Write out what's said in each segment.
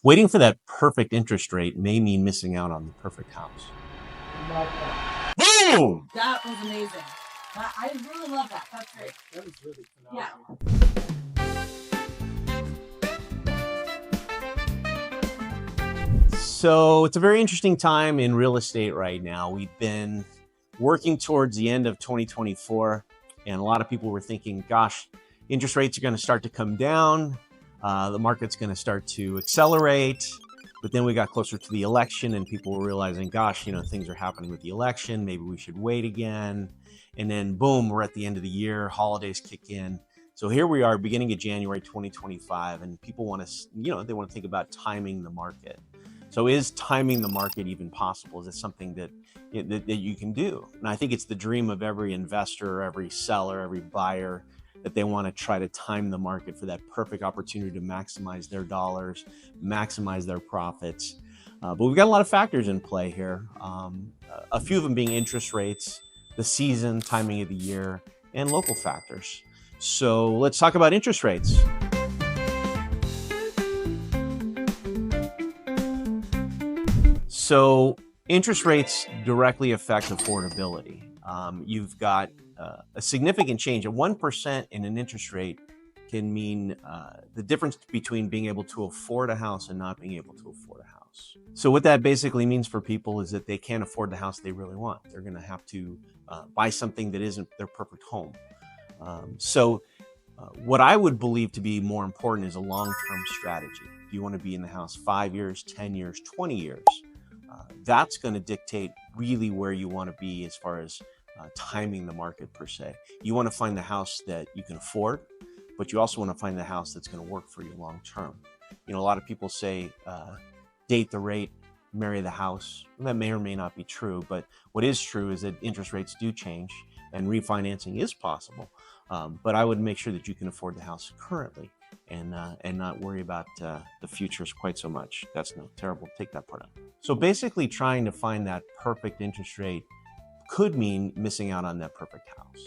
Waiting for that perfect interest rate may mean missing out on the perfect house. Love that. Boom! That was amazing. I really love that. That's great. That was really Yeah. phenomenal. So it's a very interesting time in real estate right now. We've been working towards the end of 2024, and a lot of people were thinking, gosh, interest rates are going to start to come down. The market's going to start to accelerate. But then we got closer to the election and people were realizing, gosh, things are happening with the election. Maybe we should wait again. And then boom, we're at the end of the year, holidays kick in. So here we are beginning of January 2025, and people want to, they want to think about timing the market. So is timing the market even possible? Is it something that you can do? And I think it's the dream of every investor, every seller, every buyer, that they want to try to time the market for that perfect opportunity to maximize their dollars, maximize their profits. But we've got a lot of factors in play here. A few of them being interest rates, the season, timing of the year, and local factors. So let's talk about interest rates. So interest rates directly affect affordability. You've got a significant change. A 1% in an interest rate can mean the difference between being able to afford a house and not being able to afford a house. So what that basically means for people is that they can't afford the house they really want. They're going to have to buy something that isn't their perfect home. What I would believe to be more important is a long-term strategy. Do you want to be in the house 5 years, 10 years, 20 years? That's going to dictate really where you want to be as far as timing the market per se. You want to find the house that you can afford, but you also want to find the house that's going to work for you long term. A lot of people say date the rate, marry the house. That may or may not be true, but what is true is that interest rates do change and refinancing is possible. But I would make sure that you can afford the house currently and not worry about the futures quite so much. That's no terrible. Take that part out. So basically trying to find that perfect interest rate could mean missing out on that perfect house.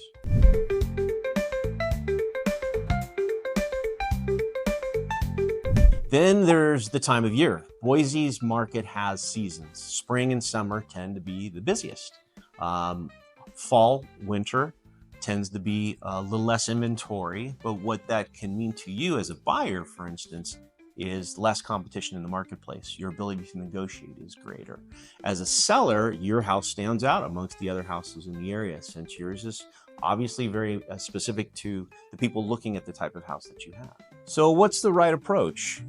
Then there's the time of year. Boise's market has seasons. Spring and summer tend to be the busiest. Fall, winter tends to be a little less inventory, but what that can mean to you as a buyer, for instance, is less competition in the marketplace. Your ability to negotiate is greater. As a seller, your house stands out amongst the other houses in the area, since yours is obviously very specific to the people looking at the type of house that you have. So what's the right approach?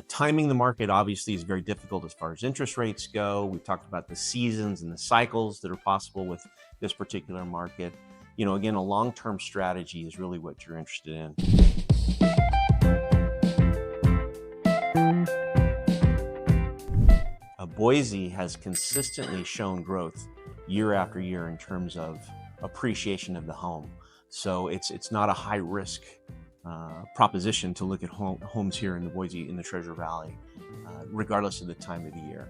Timing the market obviously is very difficult as far as interest rates go. We've talked about the seasons and the cycles that are possible with this particular market. Again, a long-term strategy is really what you're interested in. Boise has consistently shown growth year after year in terms of appreciation of the home. So it's not a high risk proposition to look at homes here in the Treasure Valley, regardless of the time of the year.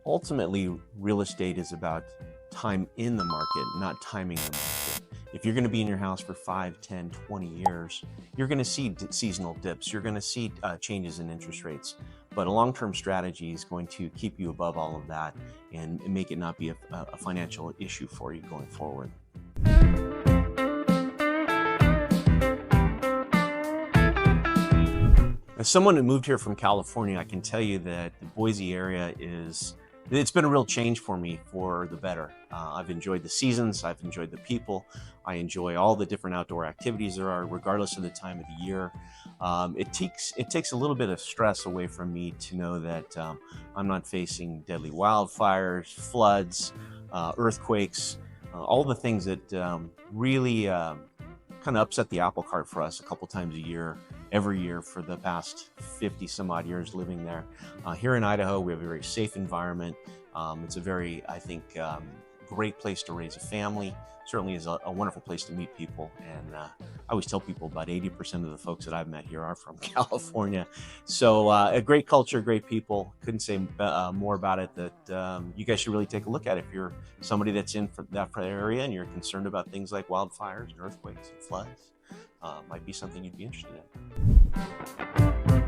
Ultimately, real estate is about time in the market, not timing the market. If you're going to be in your house for 5, 10, 20 years, you're going to see seasonal dips. You're going to see changes in interest rates. But a long-term strategy is going to keep you above all of that and make it not be a financial issue for you going forward. As someone who moved here from California, I can tell you that the Boise area it's been a real change for me for the better. I've enjoyed the seasons, I've enjoyed the people, I enjoy all the different outdoor activities there are, regardless of the time of the year. It takes a little bit of stress away from me to know that I'm not facing deadly wildfires, floods, earthquakes, all the things that really kind of upset the apple cart for us a couple times a year, every year for the past 50 some odd years living there. Here in Idaho, we have a very safe environment. It's a very, I think, great place to raise a family. Certainly is a wonderful place to meet people. And I always tell people about 80% of the folks that I've met here are from California. So a great culture, great people. Couldn't say more about it, that you guys should really take a look at it if you're somebody that's in that area and you're concerned about things like wildfires and earthquakes and floods. Might be something you'd be interested in.